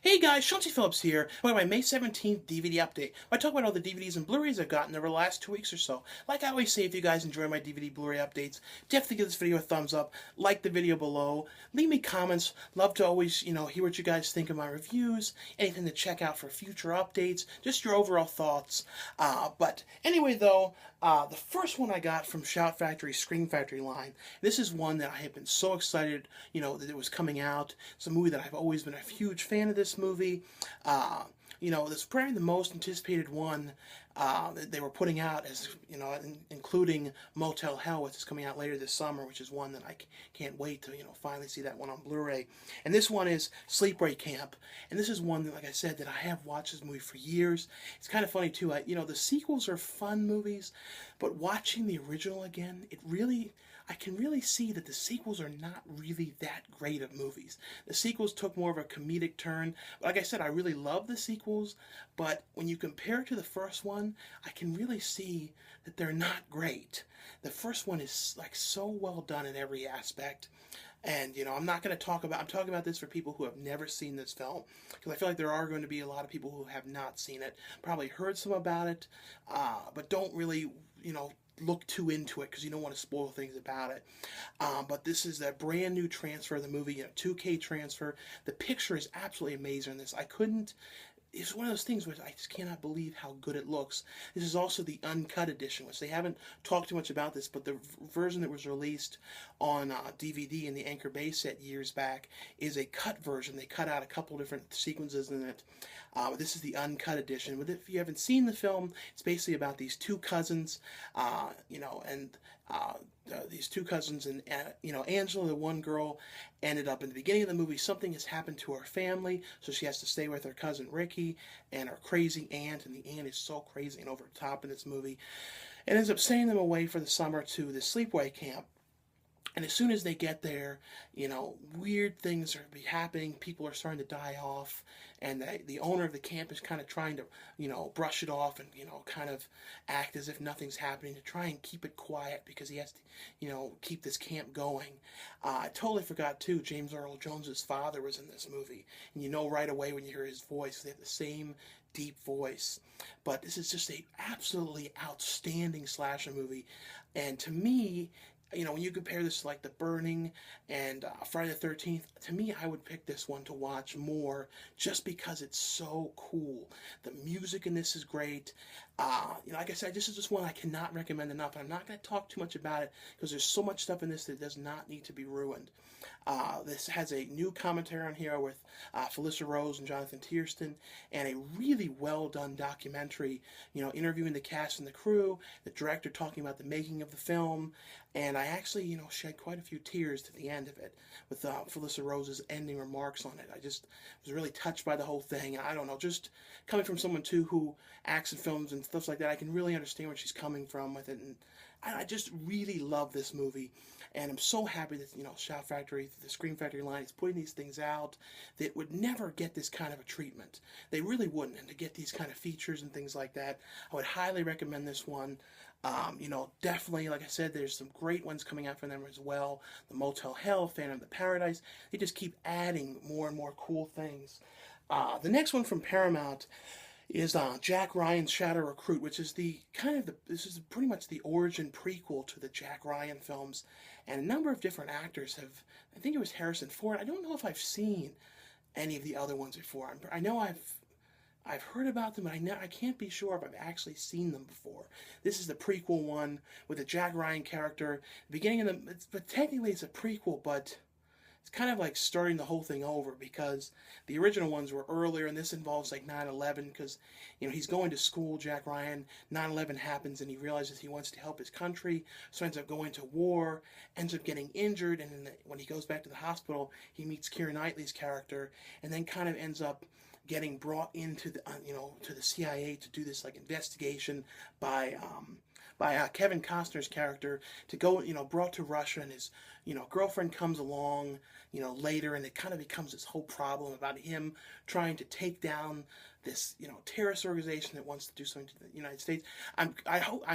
Hey guys, Chauncey Phillips here. With my May 17th DVD update. I talk about all the DVDs and Blu-rays I've gotten over the last 2 weeks or so. Like I always say, if you guys enjoy my DVD Blu-ray updates, definitely give this video a thumbs up, like the video below, leave me comments. Love to always, hear what you guys think of my reviews, anything to check out for future updates, just your overall thoughts. But anyway though, the first one I got from Shout Factory, Scream Factory line, this is one that I have been so excited, that it was coming out. It's a movie that I've always been a huge fan of this movie. This is probably the most anticipated one that they were putting out, as including Motel Hell, which is coming out later this summer, which is one that I can't wait to finally see that one on Blu-ray. And this one is Sleepaway Camp, and this is one that, like I said, that I have watched this movie for years. It's kind of funny too. The sequels are fun movies, but watching the original again, I can really see that the sequels are not really that great of movies. The sequels took more of a comedic turn. Like I said, I really love the sequels, but when you compare it to the first one, I can really see that they're not great. The first one is like so well done in every aspect. And, I'm talking about this for people who have never seen this film, because I feel like there are going to be a lot of people who have not seen it, probably heard some about it, but don't really, look too into it because you don't want to spoil things about it. But this is a brand new transfer of the movie, 2K transfer. The picture is absolutely amazing in this. It's one of those things where I just cannot believe how good it looks. This is also the uncut edition, which they haven't talked too much about this, but the version that was released on DVD in the Anchor Bay set years back is a cut version. They cut out a couple different sequences in it. This is the uncut edition. But if you haven't seen the film, it's basically about these two cousins, these two cousins, and Angela, the one girl, ended up in the beginning of the movie, something has happened to her family, so she has to stay with her cousin Ricky and her crazy aunt, and the aunt is so crazy and over the top in this movie, and ends up sending them away for the summer to the sleepaway camp. And as soon as they get there, weird things are happening. People are starting to die off, and the owner of the camp is kind of trying to, brush it off and, kind of act as if nothing's happening to try and keep it quiet because he has to, keep this camp going. I totally forgot too. James Earl Jones's father was in this movie, and right away when you hear his voice, they have the same deep voice. But this is just a absolutely outstanding slasher movie, and to me, when you compare this to like The Burning and Friday the 13th, to me, I would pick this one to watch more just because it's so cool. The music in this is great. Like I said, this is just one I cannot recommend enough. I'm not going to talk too much about it because there's so much stuff in this that does not need to be ruined. This has a new commentary on here with Felissa Rose and Jonathan Tiersten, and a really well done documentary, interviewing the cast and the crew, the director talking about the making of the film, and I actually, shed quite a few tears to the end of it with Felissa Rose's ending remarks on it. I just was really touched by the whole thing. I don't know, just coming from someone too who acts in films and stuff like that, I can really understand where she's coming from with it, and I just really love this movie, and I'm so happy that, Shout Factory, the Scream Factory line, is putting these things out that would never get this kind of a treatment. They really wouldn't, and to get these kind of features and things like that, I would highly recommend this one. Definitely, like I said, there's some great ones coming out from them as well. The Motel Hell, Phantom of the Paradise, they just keep adding more and more cool things. The next one from Paramount is Jack Ryan's Shadow Recruit, which is this is pretty much the origin prequel to the Jack Ryan films, and a number of different actors have. I think it was Harrison Ford. I don't know if I've seen any of the other ones before. I know I've heard about them, but I can't be sure if I've actually seen them before. This is the prequel one with the Jack Ryan character. The beginning of but technically it's a prequel, but it's kind of like starting the whole thing over because the original ones were earlier, and this involves like 9/11 because, he's going to school, Jack Ryan. 9/11 happens, and he realizes he wants to help his country, so ends up going to war, ends up getting injured, and then when he goes back to the hospital, he meets Keira Knightley's character, and then kind of ends up getting brought into the to the CIA to do this like investigation by Kevin Costner's character to go, brought to Russia, and his girlfriend comes along, later, and it kind of becomes this whole problem about him trying to take down this, terrorist organization that wants to do something to the United States. I'm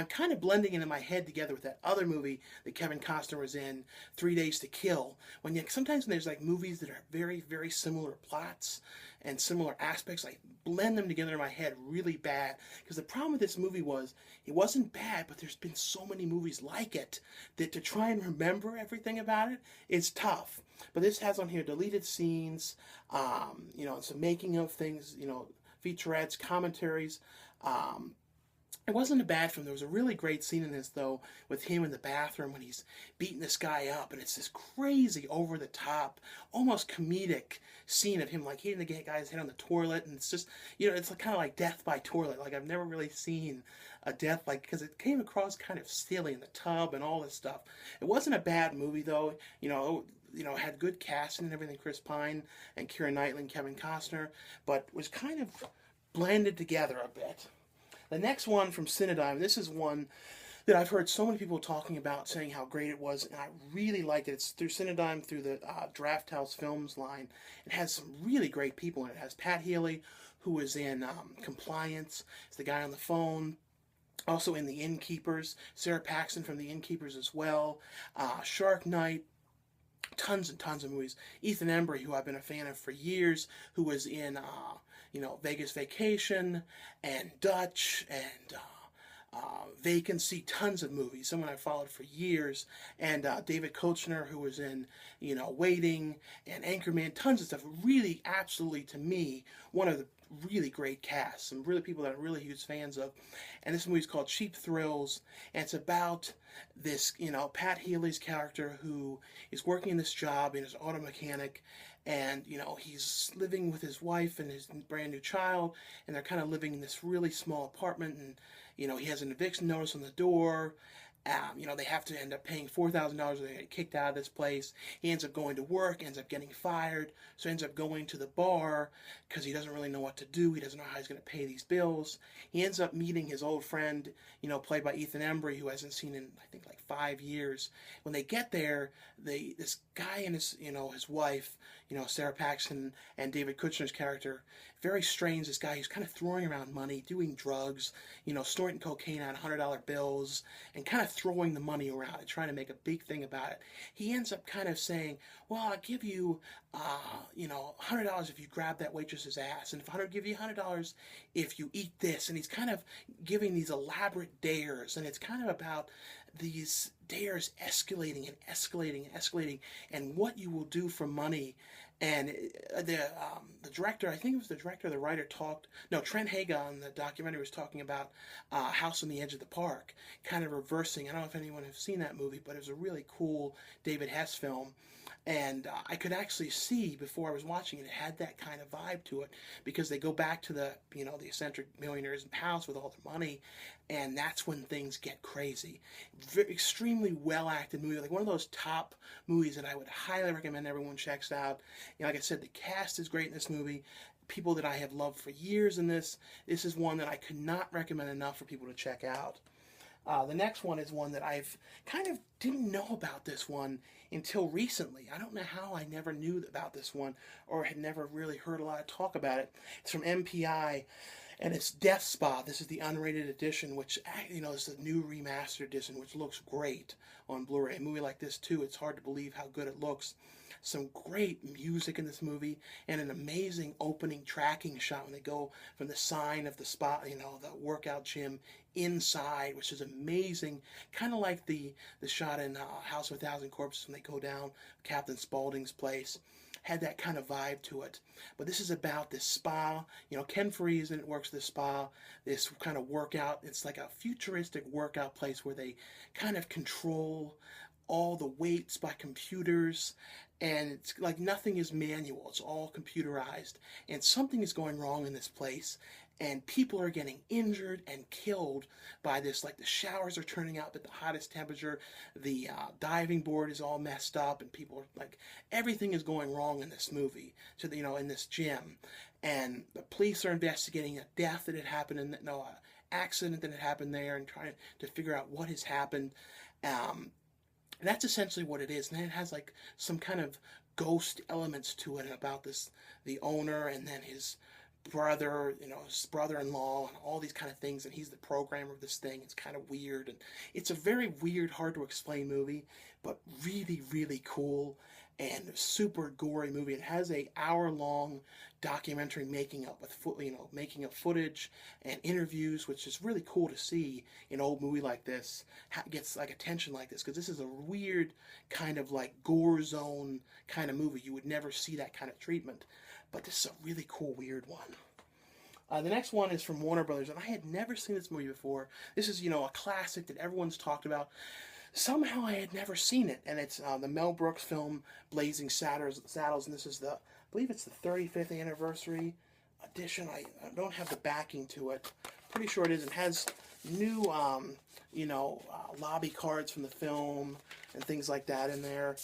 kind of blending it in my head together with that other movie that Kevin Costner was in, 3 Days to Kill. Sometimes there's like movies that are very, very similar plots and similar aspects, I blend them together in my head really bad. Because the problem with this movie was, it wasn't bad, but there's been so many movies like it that to try and remember everything about it is tough. But this has on here deleted scenes, some making of things, featurettes, commentaries. It wasn't a bad film. There was a really great scene in this, though, with him in the bathroom when he's beating this guy up, and it's this crazy, over-the-top, almost comedic scene of him, like, hitting the guy's head on the toilet, and it's just, it's kind of like death by toilet. Like, I've never really seen a death, because it came across kind of silly in the tub and all this stuff. It wasn't a bad movie, though. It had good casting and everything, Chris Pine and Keira Knighley and Kevin Costner, but was kind of blended together a bit. The next one from Cinedigm, this is one that I've heard so many people talking about, saying how great it was, and I really liked it. It's through Cinedigm, through the Draft House Films line. It has some really great people in it. It has Pat Healy, who was in Compliance. It's the guy on the phone. Also in The Innkeepers. Sara Paxton from The Innkeepers as well. Shark Night. Tons and tons of movies. Ethan Embry, who I've been a fan of for years, who was in Vegas Vacation and Dutch and Vacancy, tons of movies, someone I followed for years, and David Koechner, who was in, Waiting and Anchorman, tons of stuff. Really, absolutely, to me, one of the really great casts, some really people that I'm really huge fans of. And this movie's called Cheap Thrills, and it's about this, Pat Healy's character who is working in this job and is an auto mechanic, and, he's living with his wife and his brand new child, and they're kind of living in this really small apartment, and, he has an eviction notice on the door. They have to end up paying $4,000 or they get kicked out of this place. He ends up going to work, ends up getting fired, so he ends up going to the bar because he doesn't really know what to do. He doesn't know how he's going to pay these bills. He ends up meeting his old friend, played by Ethan Embry, who hasn't seen in, I think, like 5 years. When they get there, this guy and his wife, Sara Paxton and David Koechner's character, very strange. This guy, he's kind of throwing around money, doing drugs, snorting cocaine out of $100 bills, and kind of throwing the money around and trying to make a big thing about it. He ends up kind of saying, well, I'll give you, $100 if you grab that waitress's ass, and if I'll give you $100 if you eat this. And he's kind of giving these elaborate dares, and it's kind of about these dares escalating and escalating and escalating, and what you will do for money. And the director, I think it was the director, the writer Trent Haaga in the documentary was talking about House on the Edge of the Park, kind of reversing. I don't know if anyone has seen that movie, but it was a really cool David Hess film. And I could actually see, before I was watching it, it had that kind of vibe to it, because they go back to the eccentric millionaire's house with all their money, and that's when things get crazy. Extremely well-acted movie, like one of those top movies that I would highly recommend everyone checks out. Like I said, the cast is great in this movie. People that I have loved for years in this. This is one that I could not recommend enough for people to check out. The next one is one that I've kind of didn't know about this one until recently. I don't know how I never knew about this one or had never really heard a lot of talk about it. It's from MPI, and it's Death Spa. This is the unrated edition, which, is the new remastered edition, which looks great on Blu-ray. A movie like this, too, it's hard to believe how good it looks. Some great music in this movie, and an amazing opening tracking shot when they go from the sign of the spa, the workout gym, inside, which is amazing. Kind of like the shot in House of a Thousand Corpses when they go down Captain Spaulding's place. Had that kind of vibe to it. But this is about this spa. Ken Freese in it works the spa. This kind of workout. It's like a futuristic workout place where they kind of control all the weights by computers, and it's like nothing is manual. It's all computerized, and something is going wrong in this place, and people are getting injured and killed by this. Like, the showers are turning up at the hottest temperature, the diving board is all messed up, and people are like, everything is going wrong in this movie, so in this gym, and the police are investigating a death that had happened, an accident that had happened there, and trying to figure out what has happened. And that's essentially what it is. And then it has like some kind of ghost elements to it about this, the owner, and then his brother, his brother-in-law, and all these kind of things. And he's the programmer of this thing. It's kind of weird. And it's a very weird, hard to explain movie, but really, really cool and super gory movie. It has a hour-long documentary making up with making up footage and interviews, which is really cool to see in an old movie like this. Gets like attention like this because this is a weird kind of like gore zone kind of movie. You would never see that kind of treatment, but this is a really cool weird one. The next one is from Warner Brothers, and I had never seen this movie before. This is, a classic that everyone's talked about. Somehow I had never seen it, and it's the Mel Brooks film Blazing Saddles, and this is I believe it's the 35th anniversary edition. I don't have the backing to it. Pretty sure it is. It has new, lobby cards from the film and things like that in there.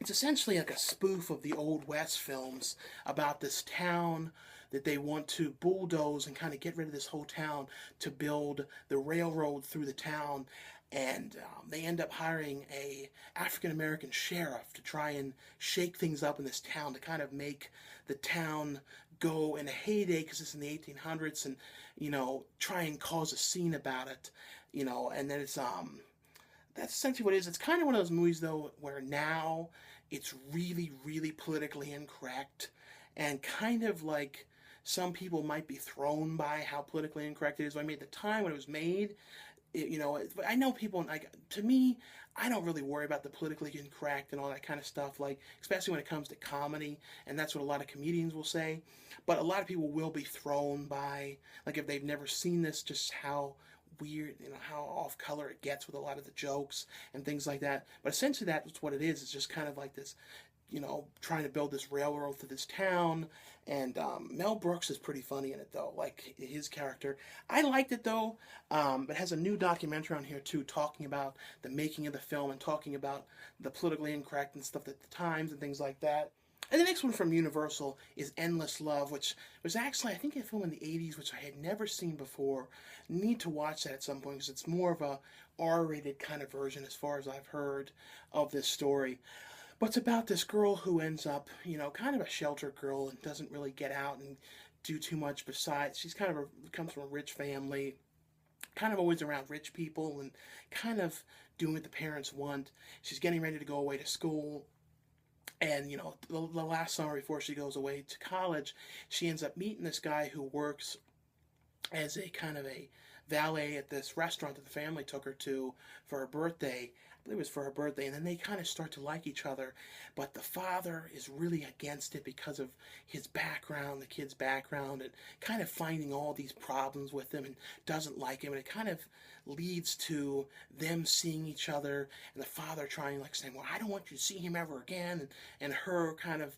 It's essentially like a spoof of the Old West films about this town that they want to bulldoze and kind of get rid of this whole town to build the railroad through the town. And they end up hiring a African-American sheriff to try and shake things up in this town to kind of make the town go in a heyday because it's in the 1800s and, try and cause a scene about it, and then it's, that's essentially what it is. It's kind of one of those movies, though, where now it's really, really politically incorrect and kind of like some people might be thrown by how politically incorrect it is. I mean, at the time when it was made, I know people, like, to me, I don't really worry about the politically incorrect and all that kind of stuff, like, especially when it comes to comedy, and that's what a lot of comedians will say, but a lot of people will be thrown by, like, if they've never seen this, just how weird, how off color it gets with a lot of the jokes and things like that. But essentially that's what it is. It's just kind of like this, trying to build this railroad through this town. And Mel Brooks is pretty funny in it, though, like his character. I liked it, though. It has a new documentary on here, too, talking about the making of the film and talking about the politically incorrect and stuff at the times and things like that. And the next one from Universal is Endless Love, which was actually, I think, a film in the 80s, which I had never seen before. Need to watch that at some point because it's more of a R-rated kind of version as far as I've heard of this story. But it's about this girl who ends up, kind of a sheltered girl and doesn't really get out and do too much besides. She's kind of comes from a rich family, kind of always around rich people and kind of doing what the parents want. She's getting ready to go away to school. And, the last summer before she goes away to college, she ends up meeting this guy who works as a kind of a valet at this restaurant that the family took her to for her birthday. I believe it was for her birthday. And then they kind of start to like each other. But the father is really against it because of his background, the kid's background, and kind of finding all these problems with him and doesn't like him. And it kind of leads to them seeing each other and the father trying, like, saying, well, I don't want you to see him ever again, and her kind of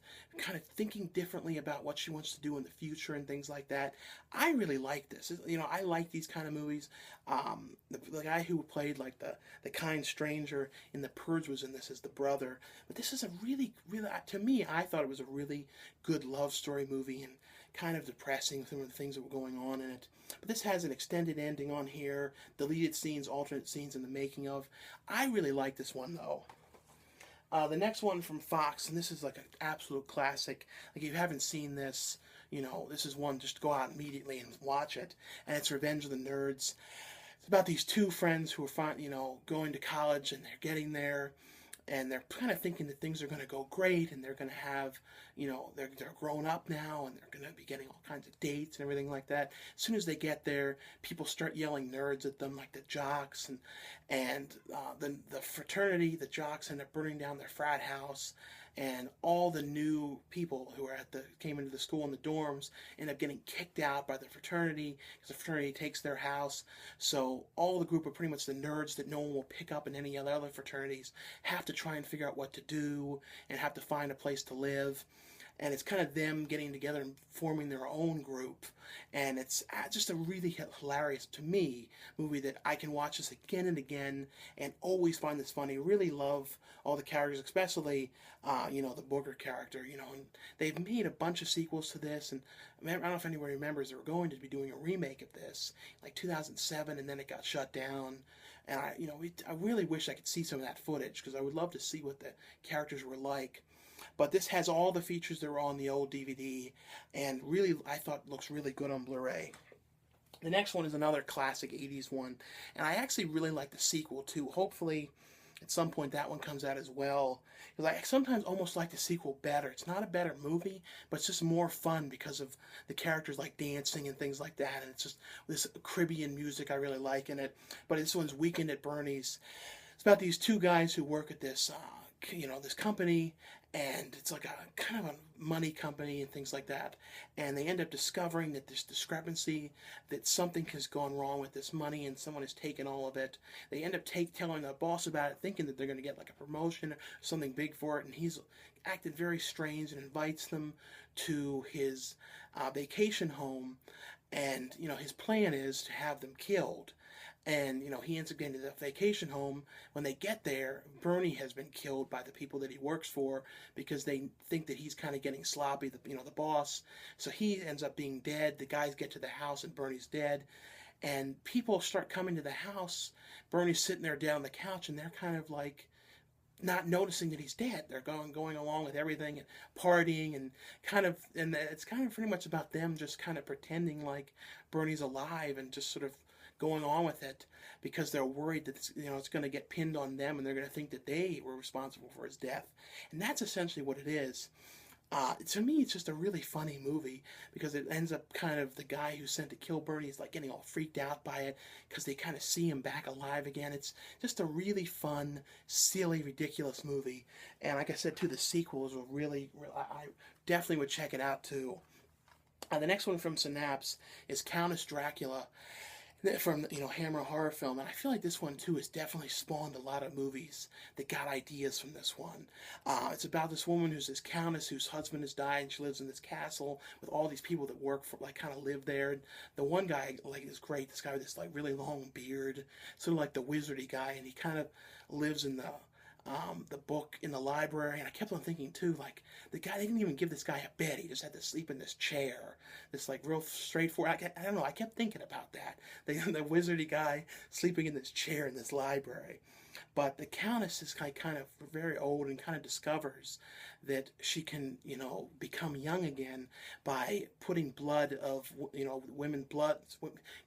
thinking differently about what she wants to do in the future and things like that. I really like this. I like these kind of movies. The guy who played like the kind stranger in The Purge was in this as the brother. But this is a really, really, to me, I thought it was a really good love story movie and kind of depressing, some of the things that were going on in it. But this has an extended ending on here, deleted scenes, alternate scenes in the making of. I really like this one, though. The next one from Fox, and this is like an absolute classic. Like, if you haven't seen this, this is one, just go out immediately and watch it. And it's Revenge of the Nerds. It's about these two friends who are, going to college, and they're getting there, and they're kind of thinking that things are going to go great, and they're going to have, they're grown up now, and they're going to be getting all kinds of dates and everything like that. As soon as they get there, people start yelling nerds at them, like the jocks, and the fraternity, the jocks end up burning down their frat house, and all the new people who came into the school in the dorms end up getting kicked out by the fraternity because the fraternity takes their house. So all the group of pretty much the nerds that no one will pick up in any other fraternities have to try and figure out what to do and have to find a place to live. And it's kind of them getting together and forming their own group. And it's just a really hilarious, to me, movie that I can watch this again and again and always find this funny. Really love all the characters, especially, the Booger character, and they've made a bunch of sequels to this. And I don't know if anybody remembers, they were going to be doing a remake of this, like 2007, and then it got shut down. And I really wish I could see some of that footage because I would love to see what the characters were like. But this has all the features that were on the old DVD, and really, I thought looks really good on Blu-ray. The next one is another classic 80s one, and I actually really like the sequel too. Hopefully, at some point that one comes out as well, because I sometimes almost like the sequel better. It's not a better movie, but it's just more fun because of the characters like dancing and things like that, and it's just this Caribbean music I really like in it. But this one's Weekend at Bernie's. It's about these two guys who work at this this company, and it's like a kind of a money company and things like that, and they end up discovering that this discrepancy, that something has gone wrong with this money and someone has taken all of it. They end up telling the boss about it, thinking that they're going to get like a promotion or something big for it, and he's acted very strange and invites them to his vacation home, and his plan is to have them killed. And, he ends up getting to the vacation home. When they get there, Bernie has been killed by the people that he works for because they think that he's kind of getting sloppy, the boss. So he ends up being dead. The guys get to the house and Bernie's dead. And people start coming to the house. Bernie's sitting there down on the couch and they're kind of like not noticing that he's dead. They're going along with everything and partying and it's kind of pretty much about them just kind of pretending like Bernie's alive and just sort of going on with it because they're worried that it's going to get pinned on them and they're going to think that they were responsible for his death. And that's essentially what it is. To me, it's just a really funny movie because it ends up kind of the guy who's sent to kill Bernie is like getting all freaked out by it because they kind of see him back alive again. It's just a really fun, silly, ridiculous movie. And like I said, too, the sequels were I definitely would check it out too. The next one from Synapse is Countess Dracula, from Hammer horror film, and I feel like this one too has definitely spawned a lot of movies that got ideas from this one. It's about this woman who's this countess whose husband has died, and she lives in this castle with all these people that work for, like, kind of live there. And the one guy, like, is great. This guy with this like really long beard, sort of like the wizardy guy, and he kind of lives in the book in the library. And I kept on thinking too, like, the guy, they didn't even give this guy a bed. He just had to sleep in this chair, this like real straightforward. I don't know, I kept thinking about that, the wizardy guy sleeping in this chair in this library. But the countess is kind of very old and kind of discovers that she can become young again by putting blood of women blood,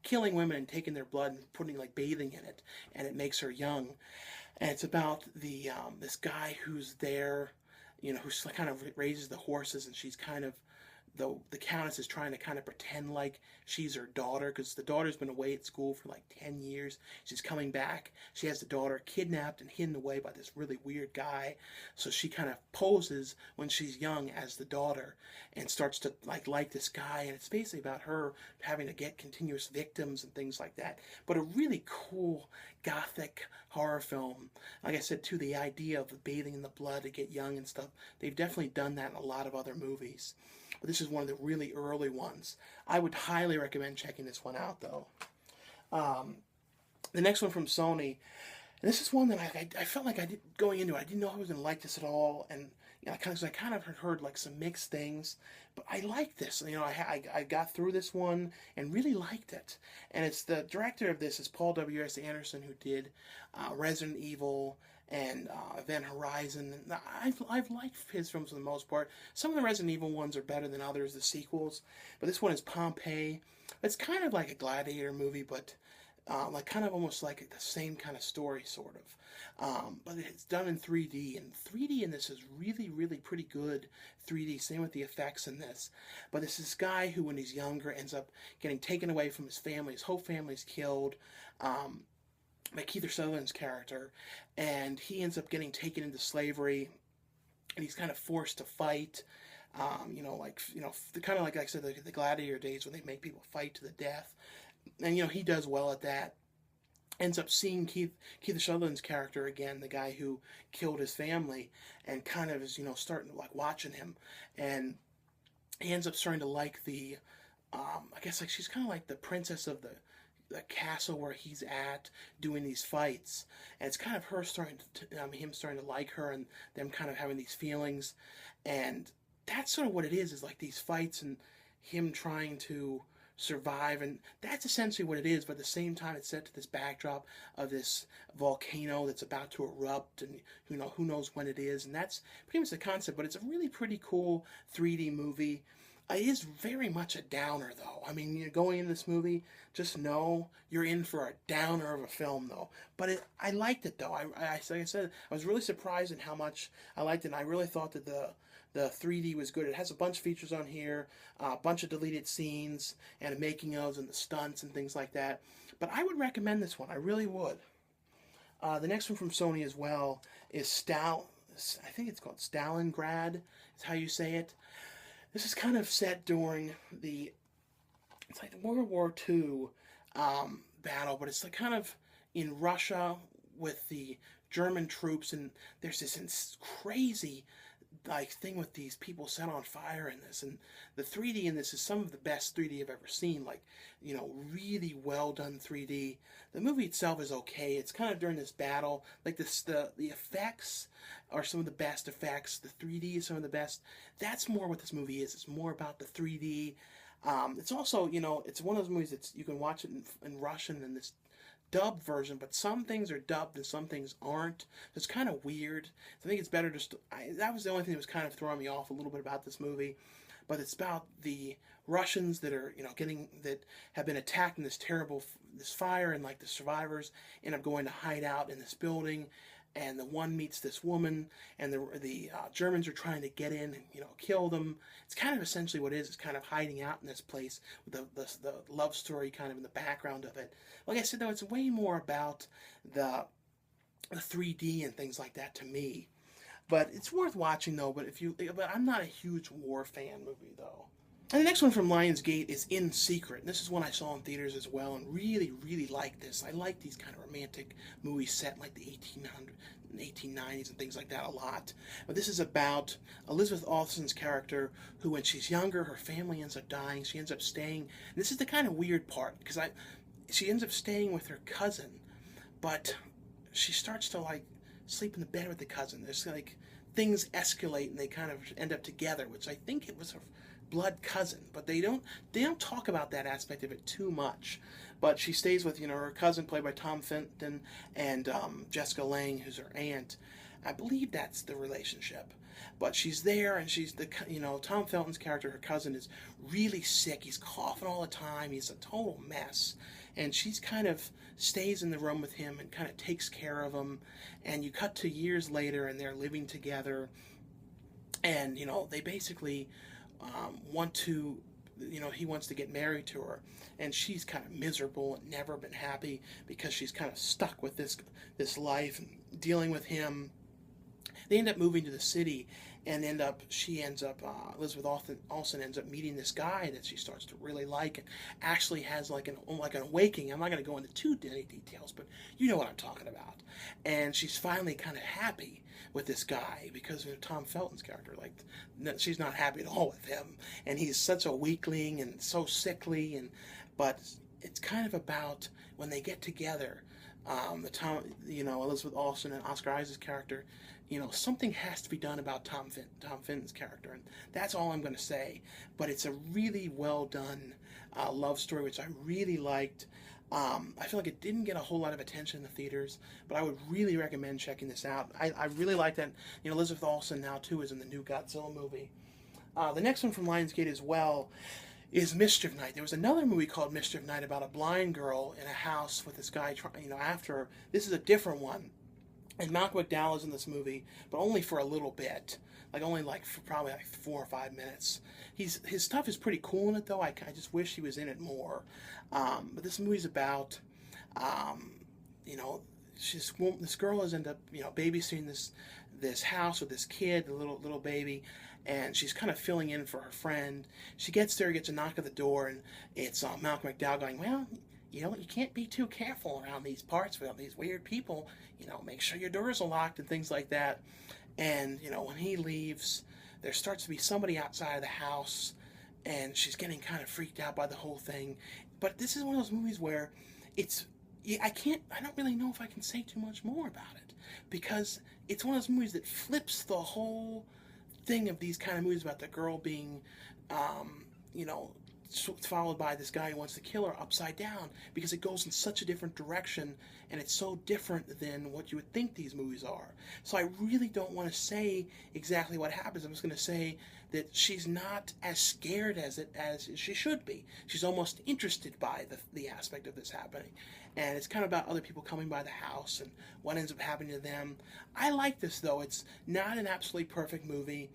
killing women and taking their blood and putting, like, bathing in it, and it makes her young. And it's about the this guy who's there, who's kind of raises the horses, and she's kind of the countess is trying to kind of pretend like she's her daughter because the daughter's been away at school for like 10 years. She's coming back. She has the daughter kidnapped and hidden away by this really weird guy. So she kind of poses when she's young as the daughter and starts to like this guy. And it's basically about her having to get continuous victims and things like that. But a really cool gothic horror film. Like I said, too, the idea of bathing in the blood to get young and stuff. They've definitely done that in a lot of other movies. But this is one of the really early ones. I would highly recommend checking this one out, though. The next one from Sony, and this is one that I felt like going into it, I didn't know I was going to like this at all, and I kind of heard like some mixed things, but I liked this. I got through this one and really liked it. And it's the director of this is Paul W.S. Anderson, who did Resident Evil and Event Horizon. I've liked his films for the most part. Some of the Resident Evil ones are better than others, the sequels, but this one is Pompeii. It's kind of like a Gladiator movie, but like kind of almost like the same kind of story, sort of. But it's done in 3D, and 3D in this is really, really pretty good 3D. Same with the effects in this. But it's this guy who, when he's younger, ends up getting taken away from his family. His whole family's killed. By Kiefer Sutherland's character, and he ends up getting taken into slavery, and he's kind of forced to fight. Kind of like I said, the Gladiator days when they make people fight to the death, and he does well at that. Ends up seeing Kiefer Sutherland's character again, the guy who killed his family, and kind of is starting to like watching him, and he ends up starting to like the, I guess like she's kind of like the princess of the castle where he's at doing these fights, and it's kind of her him starting to like her, and them kind of having these feelings, and that's sort of what it is like these fights and him trying to survive, and that's essentially what it is. But at the same time, it's set to this backdrop of this volcano that's about to erupt, and who knows when it is, and that's pretty much the concept. But it's a really pretty cool 3D movie. It is very much a downer, though. I mean, you're going in this movie, just know you're in for a downer of a film, though. But I liked it, though. Like I said, I was really surprised at how much I liked it, and I really thought that the 3D was good. It has a bunch of features on here, a bunch of deleted scenes, and a making ofs and the stunts and things like that. But I would recommend this one. I really would. The next one from Sony as well is I think it's called Stalingrad, is how you say it. This is kind of set during it's like the World War II battle, but it's like kind of in Russia with the German troops, and there's this crazy like thing with these people set on fire in this, and the 3D in this is some of the best 3D I've ever seen. Like, really well done 3D. The movie itself is okay. It's kind of during this battle, like the effects are some of the best effects. The 3D is some of the best. That's more what this movie is. It's more about the 3D. It's also, it's one of those movies that you can watch it in Russian and this dubbed version, but some things are dubbed and some things aren't. It's kind of weird. I think it's better just. That was the only thing that was kind of throwing me off a little bit about this movie. But it's about the Russians that are, that have been attacked in this fire, and like the survivors end up going to hide out in this building, and the one meets this woman, and the Germans are trying to get in and kill them. It's kind of essentially what it is. It's kind of hiding out in this place with the love story kind of in the background of it. Like I said, though, it's way more about the 3D and things like that to me. But it's worth watching, though. But I'm not a huge war fan movie, though. And the next one from Lionsgate is In Secret. And this is one I saw in theaters as well, and really, really liked this. I like these kind of romantic movies set in like the 1890s and things like that a lot. But this is about Elizabeth Olsen's character, who, when she's younger, her family ends up dying. She ends up staying. And this is the kind of weird part, because she ends up staying with her cousin, but she starts to like sleep in the bed with the cousin. There's like things escalate and they kind of end up together, which I think it was her blood cousin, but they don't talk about that aspect of it too much. But she stays with her cousin, played by Tom Felton, and Jessica Lange, who's her aunt. I believe that's the relationship. But she's there, and she's Tom Felton's character, her cousin, is really sick. He's coughing all the time. He's a total mess. And she's kind of stays in the room with him and kind of takes care of him. And you cut to years later, and they're living together. And, they basically want to, he wants to get married to her. And she's kind of miserable and never been happy because she's kind of stuck with this life and dealing with him. They end up moving to the city, and Elizabeth Olsen ends up meeting this guy that she starts to really like, and actually has like an awakening. I'm not going to go into too many details, but you know what I'm talking about. And she's finally kind of happy with this guy because of Tom Felton's character. Like, she's not happy at all with him, and he's such a weakling and so sickly. But it's kind of about when they get together. Elizabeth Olsen and Oscar Isaac's character, something has to be done about Tom Felton's character, and that's all I'm going to say. But it's a really well done love story, which I really liked. I feel like it didn't get a whole lot of attention in the theaters, but I would really recommend checking this out. I really like that. Elizabeth Olsen now too is in the new Godzilla movie. The next one from Lionsgate as well is Mischief Night. There was another movie called Mischief Night about a blind girl in a house with this guy, after her. This is a different one. And Malcolm McDowell is in this movie, but only for a little bit. For probably 4 or 5 minutes. His stuff is pretty cool in it, though. I just wish he was in it more. But this movie's about, this girl has ended up, babysitting this house with this kid, the little baby, and she's kind of filling in for her friend. She gets there, gets a knock at the door, and it's Malcolm McDowell going, well, you can't be too careful around these parts with these weird people. Make sure your doors are locked and things like that. And, when he leaves, there starts to be somebody outside of the house, and she's getting kind of freaked out by the whole thing. But this is one of those movies where I don't really know if I can say too much more about it, because it's one of those movies that flips the whole thing of these kind of movies about the girl being, followed by this guy who wants to kill her upside down, because it goes in such a different direction, and it's so different than what you would think these movies are. So I really don't want to say exactly what happens. I'm just going to say that she's not as scared as she should be. She's almost interested by the aspect of this happening. And it's kind of about other people coming by the house and what ends up happening to them. I like this, though. It's not an absolutely perfect movie.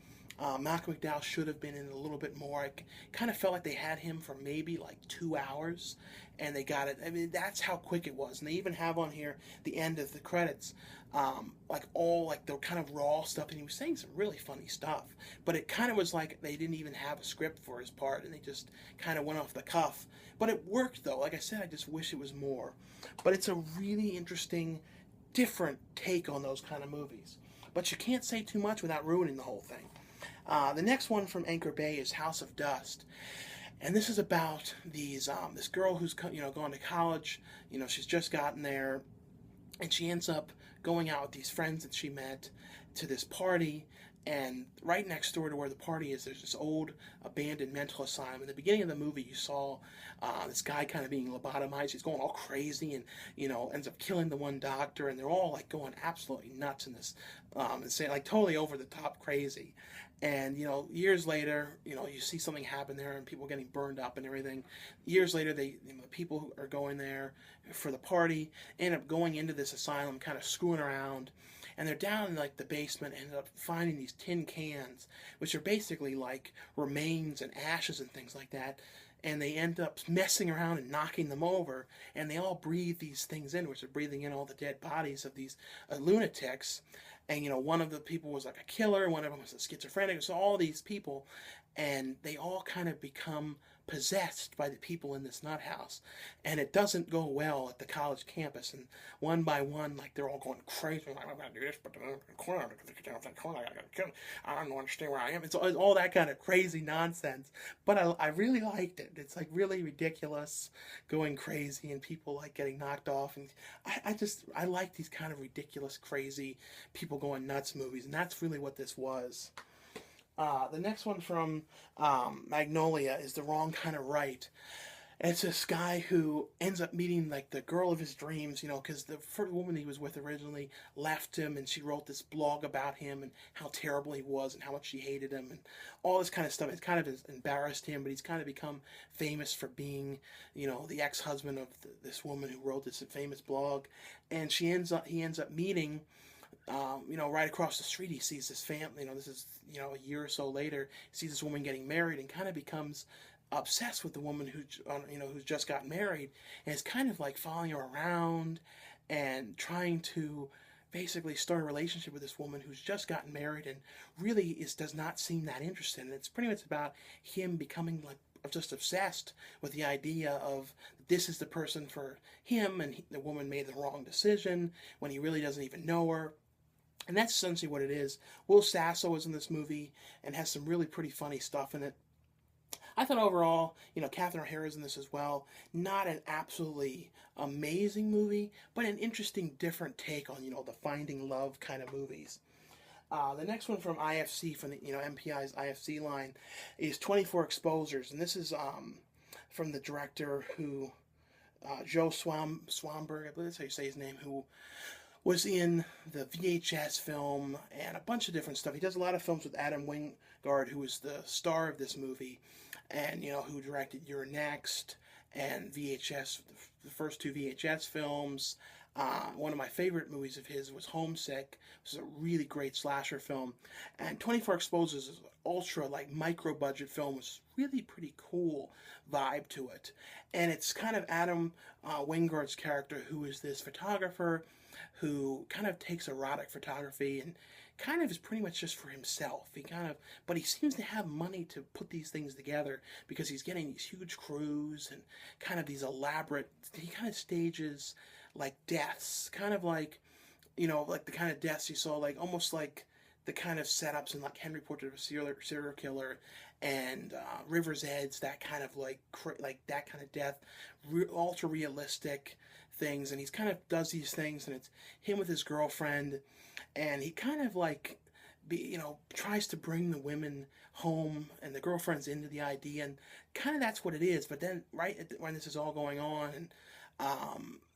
Malcolm McDowell should have been in a little bit more. I kind of felt like they had him for maybe like 2 hours, and they got it. I mean, that's how quick it was. And they even have on here the end of the credits, like all like the kind of raw stuff, and he was saying some really funny stuff. But it kind of was like they didn't even have a script for his part, and they just kind of went off the cuff. But it worked, though. Like I said, I just wish it was more. But it's a really interesting, different take on those kind of movies. But you can't say too much without ruining the whole thing. The next one from Anchor Bay is House of Dust, and this is about this girl who's gone to college. She's just gotten there, and she ends up going out with these friends that she met to this party. And right next door to where the party is, there's this old abandoned mental asylum. In the beginning of the movie, you saw this guy kind of being lobotomized. He's going all crazy and, ends up killing the one doctor. And they're all, like, going absolutely nuts in this, and saying, like, totally over the top crazy. And, years later, you see something happen there and people getting burned up and everything. Years later, the people who are going there for the party end up going into this asylum, kind of screwing around. And they're down in, like, the basement and end up finding these tin cans, which are basically, like, remains and ashes and things like that. And they end up messing around and knocking them over. And they all breathe these things in, which are breathing in all the dead bodies of these lunatics. And, one of the people was, like, a killer. One of them was a schizophrenic. So all these people. And they all kind of become possessed by the people in this nut house, and it doesn't go well at the college campus. And one by one, like, they're all going crazy. Like, I'm gonna do this, but I don't understand where I am. It's all that kind of crazy nonsense. But I really liked it. It's like really ridiculous, going crazy, and people like getting knocked off. And I like these kind of ridiculous, crazy people going nuts movies, and that's really what this was. The next one from Magnolia is The Wrong Kind of Right. And it's this guy who ends up meeting, like, the girl of his dreams, because the first woman he was with originally left him, and she wrote this blog about him and how terrible he was and how much she hated him and all this kind of stuff. It kind of embarrassed him, but he's kind of become famous for being, the ex-husband of this woman who wrote this famous blog. And he ends up meeting... right across the street, he sees this family. This is, a year or so later, he sees this woman getting married and kind of becomes obsessed with the woman who's just got married, and is kind of like following her around and trying to basically start a relationship with this woman who's just gotten married and really does not seem that interested. And it's pretty much about him becoming like just obsessed with the idea of this is the person for him, and the woman made the wrong decision when he really doesn't even know her. And that's essentially what it is. Will Sasso is in this movie and has some really pretty funny stuff in it. I thought overall, Catherine O'Hara's in this as well. Not an absolutely amazing movie, but an interesting, different take on, the finding love kind of movies. The next one from IFC, from the MPI's IFC line, is 24 Exposures, and this is from the director who Joe Swanberg, I believe that's how you say his name, who was in the VHS film and a bunch of different stuff. He does a lot of films with Adam Wingard, who was the star of this movie, and who directed You're Next and VHS, the first two VHS films. One of my favorite movies of his was Homesick, which is a really great slasher film. And 24 Exposures is an ultra, micro-budget film with really pretty cool vibe to it. And it's kind of Adam Wingard's character, who is this photographer who kind of takes erotic photography and kind of is pretty much just for himself. But he seems to have money to put these things together because he's getting these huge crews and kind of these elaborate, he kind of stages like deaths, kind of like the kind of deaths you saw, almost like the kind of setups in Henry Portrait of a Serial Killer and River's Edge, that kind of that kind of death, ultra realistic things. And he's kind of does these things, and it's him with his girlfriend, and he kind of tries to bring the women home and the girlfriends into the idea, and kind of that's what it is. But then, when this is all going on, and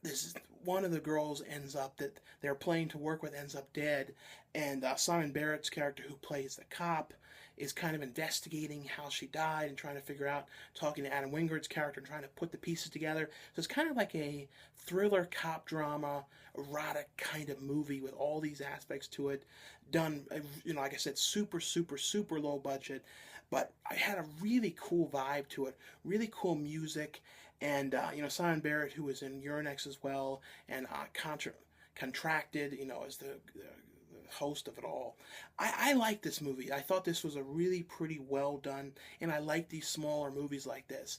this is one of the girls ends up that they're playing to work with ends up dead, and Simon Barrett's character, who plays the cop, is kind of investigating how she died and trying to figure out, talking to Adam Wingard's character and trying to put the pieces together. So it's kind of like a thriller, cop drama, erotic kind of movie with all these aspects to it. Done, like I said, super, super, super low budget, but I had a really cool vibe to it, really cool music, and Simon Barrett, who was in Urinex as well, and Contracted, as the host of it all. I like this movie. I thought this was a really pretty well done, and I like these smaller movies like this.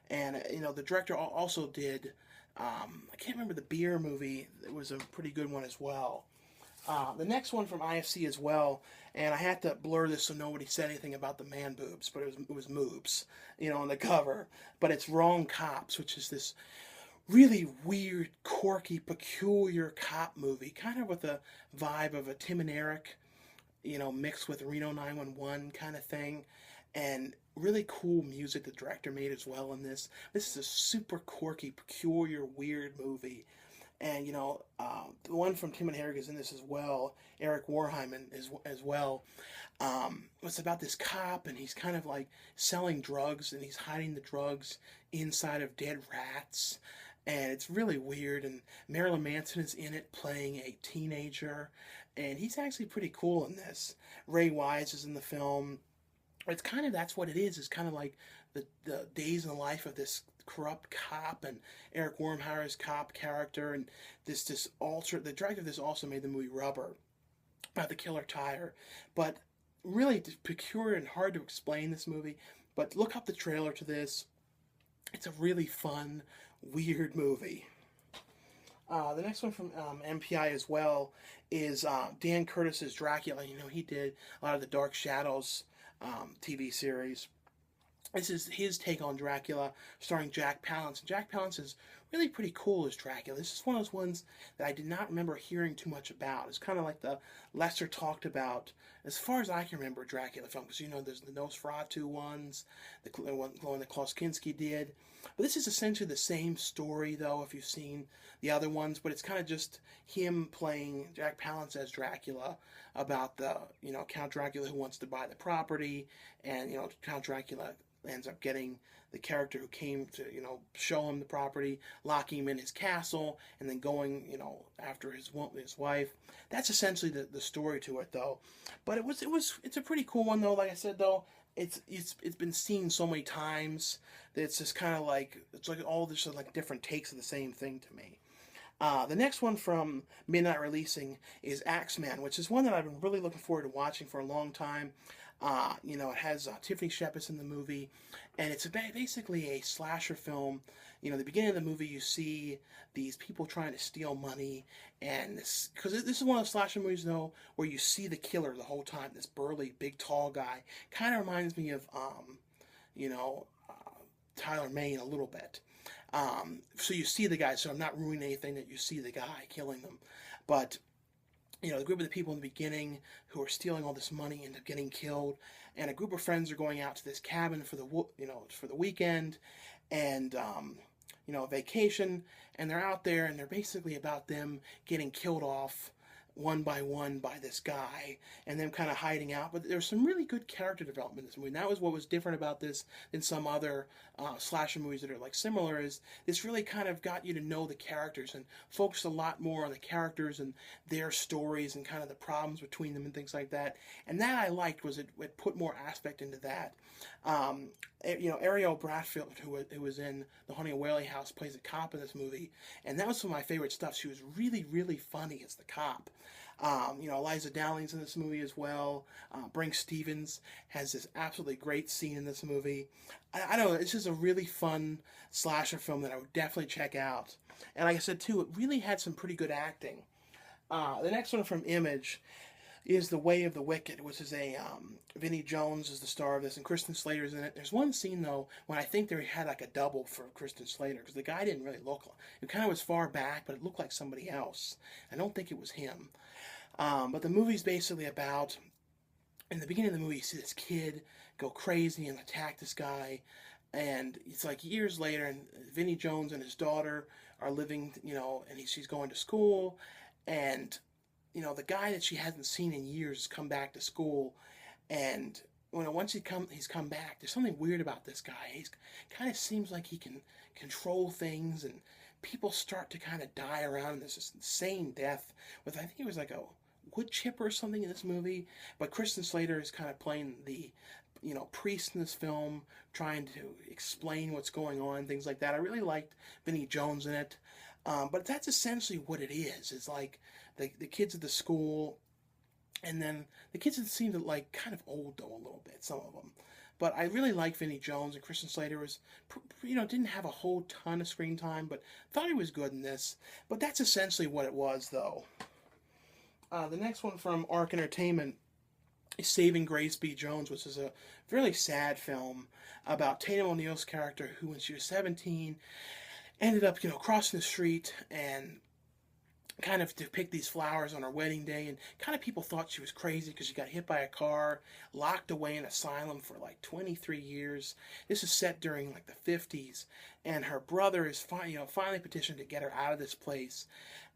And the director also did, I can't remember the beer movie. It was a pretty good one as well. The next one from IFC as well, and I had to blur this so nobody said anything about the man boobs, but it was moobs, on the cover. But it's Wrong Cops, which is this really weird, quirky, peculiar cop movie, kind of with a vibe of a Tim and Eric, mixed with Reno 911 kind of thing, and really cool music the director made as well in this. This is a super quirky, peculiar, weird movie. And, the one from Tim and Eric is in this as well. Eric Warheimen as well. It's about this cop, and he's kind of like selling drugs, and he's hiding the drugs inside of dead rats. And it's really weird, and Marilyn Manson is in it playing a teenager, and he's actually pretty cool in this. Ray Wise is in the film. It's kind of, that's what it is. It's kind of like the days in the life of this corrupt cop, and Eric Wormheimer's cop character, and the director of this also made the movie Rubber, about the killer tire. But really peculiar and hard to explain, this movie. But look up the trailer to this. It's a really fun, weird movie. The next one from MPI as well is Dan Curtis's Dracula. He did a lot of the Dark Shadows TV series. This is his take on Dracula, starring Jack Palance. And Jack Palance is really pretty cool as Dracula. This is one of those ones that I did not remember hearing too much about. It's kind of like the lesser talked about, as far as I can remember, Dracula film. Because, there's the Nosferatu ones, the one that Klaus Kinski did. But this is essentially the same story, though, if you've seen the other ones. But it's kind of just him playing Jack Palance as Dracula, about the, Count Dracula who wants to buy the property. And, Count Dracula ends up getting the character who came to, show him the property, locking him in his castle, and then going, after his wife. That's essentially the story to it, though. But it's a pretty cool one, though. Like I said, though, it's been seen so many times that it's just kind of like, it's like all this like different takes of the same thing to me. The next one from Midnight Releasing is Axeman, which is one that I've been really looking forward to watching for a long time. It has Tiffany Shepis in the movie, and it's basically a slasher film. At the beginning of the movie, you see these people trying to steal money, and because this is one of those slasher movies, though, where you see the killer the whole time, this burly, big, tall guy. Kind of reminds me of, Tyler Mane a little bit. So you see the guy, so I'm not ruining anything that you see the guy killing them, but the group of the people in the beginning who are stealing all this money end up getting killed, and a group of friends are going out to this cabin for the weekend, and vacation, and they're out there, and they're basically about them getting killed off one by one by this guy, and them kind of hiding out. But there's some really good character development in this movie. And that was what was different about this than some other slasher movies that are like similar, is this really kind of got you to know the characters and focused a lot more on the characters and their stories and kind of the problems between them and things like that. And that I liked, was it put more aspect into that. Ariel Bradfield, who was in The Haunting of Whaley House, plays a cop in this movie, and that was some of my favorite stuff. She was really, really funny as the cop. Eliza Downing's in this movie as well. Brinke Stevens has this absolutely great scene in this movie. I don't know, it's just a really fun slasher film that I would definitely check out. And like I said, too, it really had some pretty good acting. The next one from Image is The Way of the Wicked, which is a, Vinnie Jones is the star of this, and Kristen Slater's in it. There's one scene, though, when I think they had like a double for Kristen Slater, because the guy didn't really look like, it kind of was far back, but it looked like somebody else. I don't think it was him. But the movie's basically about in the beginning of the movie, you see this kid go crazy and attack this guy, and it's like years later, and Vinnie Jones and his daughter are living, and she's going to school, and the guy that she hasn't seen in years has come back to school, and once he's come back, there's something weird about this guy. He's kind of seems like he can control things, and people start to kind of die around him. There's this insane death with, I think it was like a wood chipper or something in this movie. But Kristen Slater is kind of playing the priest in this film, trying to explain what's going on, things like that. I really liked Vinnie Jones in it. But that's essentially what it is. It's like the kids at the school, and then the kids seem to like kind of old though a little bit, some of them. But I really like Vinnie Jones, and Kristen Slater was, didn't have a whole ton of screen time, but thought he was good in this. But that's essentially what it was, though. The next one from Arc Entertainment is Saving Grace B. Jones, which is a really sad film about Tatum O'Neal's character, who, when she was 17, ended up, crossing the street and kind of to pick these flowers on her wedding day, and kind of people thought she was crazy because she got hit by a car, locked away in an asylum for like 23 years. This is set during like the 50s, and her brother is finally petitioned to get her out of this place,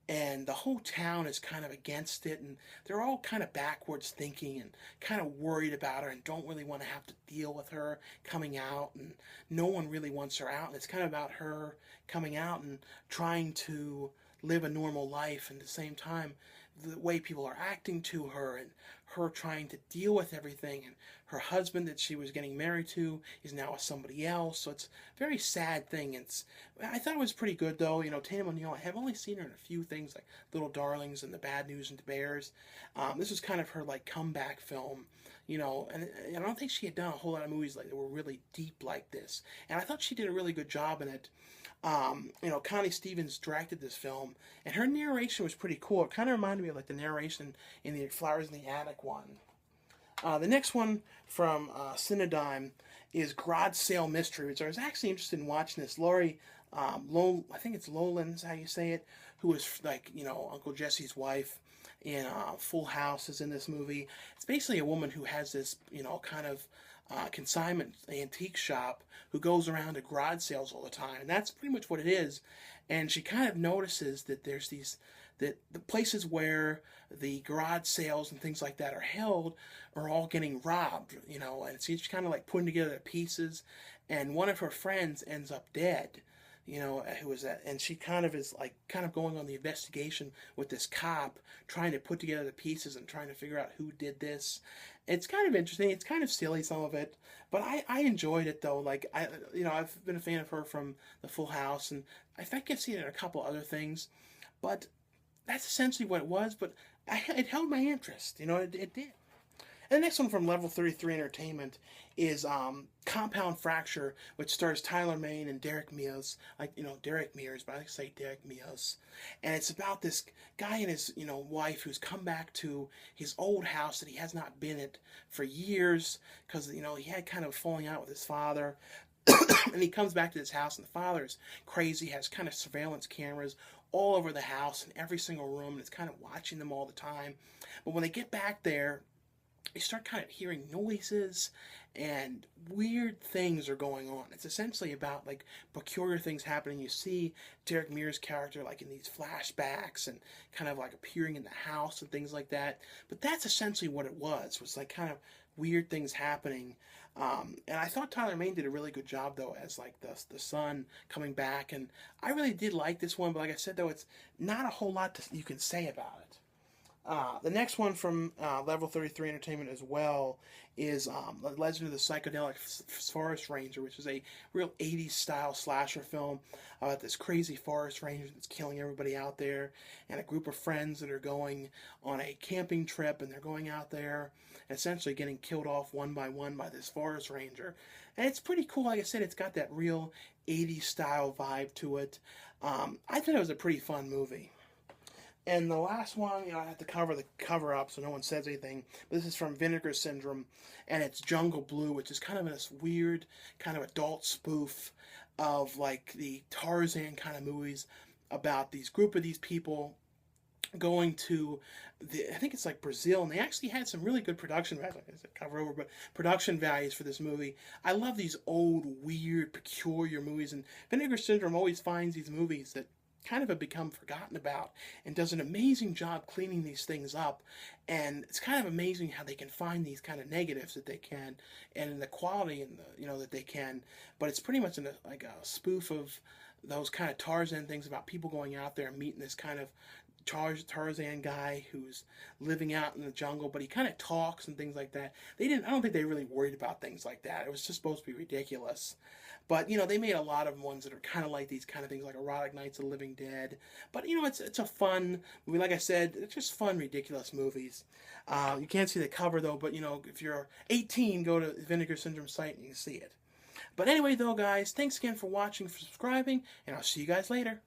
and the whole town is kind of against it, and they're all kind of backwards thinking and kind of worried about her and don't really want to have to deal with her coming out, and no one really wants her out, and it's kind of about her coming out and trying to live a normal life, and at the same time the way people are acting to her, and her trying to deal with everything, and her husband that she was getting married to is now with somebody else. So it's a very sad thing. I thought it was pretty good though. Tatum O'Neal, I have only seen her in a few things like Little Darlings and The Bad News and the Bears. This was kind of her like comeback film, and I don't think she had done a whole lot of movies like that were really deep like this, and I thought she did a really good job in it. Connie Stevens directed this film, and her narration was pretty cool. It kind of reminded me of like the narration in the Flowers in the Attic one. The next one from Cinedigm is Grodd Sale Mystery, which I was actually interested in watching this. Laurie, I think it's Lolan's how you say it, who was like, Uncle Jesse's wife in Full House, is in this movie. It's basically a woman who has this, kind of consignment antique shop who goes around to garage sales all the time, and that's pretty much what it is. And she kind of notices that there's that the places where the garage sales and things like that are held are all getting robbed, and so she's kind of like putting together the pieces, and one of her friends ends up dead, who was that, and she kind of is like kind of going on the investigation with this cop, trying to put together the pieces and trying to figure out who did this. It's kind of interesting. It's kind of silly, some of it, but I enjoyed it though. Like I've been a fan of her from the Full House, and I think I've seen it in a couple other things, but that's essentially what it was. But it held my interest. It did. And the next one from Level 33 Entertainment is Compound Fracture, which stars Tyler Mane and Derek Mears, Derek Mears, but I say Derek Mears. And it's about this guy and his, wife who's come back to his old house that he has not been at for years because, he had kind of falling out with his father. And he comes back to this house, and the father is crazy, has kind of surveillance cameras all over the house in every single room, and it's kind of watching them all the time. But when they get back there, you start kind of hearing noises and weird things are going on. It's essentially about like peculiar things happening. You see Derek Mears' character like in these flashbacks and kind of like appearing in the house and things like that. But that's essentially what it was like kind of weird things happening. And I thought Tyler Mane did a really good job though as like the son coming back. And I really did like this one, but like I said though, it's not a whole lot you can say about it. The next one from Level 33 Entertainment as well is Legend of the Psychedelic Forest Ranger, which is a real 80s style slasher film about this crazy forest ranger that's killing everybody out there, and a group of friends that are going on a camping trip, and they're going out there and essentially getting killed off one by one by this forest ranger. And it's pretty cool. Like I said, it's got that real 80s style vibe to it. I thought it was a pretty fun movie. And the last one, I have to cover the cover up so no one says anything. But this is from Vinegar Syndrome, and it's Jungle Blue, which is kind of this weird, kind of adult spoof of like the Tarzan kind of movies about these group of these people going to I think it's like Brazil, and they actually had some really good production values. Like I said, cover over, but production values for this movie. I love these old, weird, peculiar movies, and Vinegar Syndrome always finds these movies that kind of have become forgotten about and does an amazing job cleaning these things up. And it's kind of amazing how they can find these kind of negatives that they can, and the quality and the that they can. But it's pretty much like a spoof of those kind of Tarzan things about people going out there and meeting this kind of Tarzan guy who's living out in the jungle, but he kind of talks and things like that. I don't think they really worried about things like that. It was just supposed to be ridiculous. But, they made a lot of ones that are kind of like these kind of things, like Erotic Nights of the Living Dead. But, it's a fun movie. Like I said, it's just fun, ridiculous movies. You can't see the cover, though, but, if you're 18, go to Vinegar Syndrome site and you can see it. But anyway, though, guys, thanks again for watching, for subscribing, and I'll see you guys later.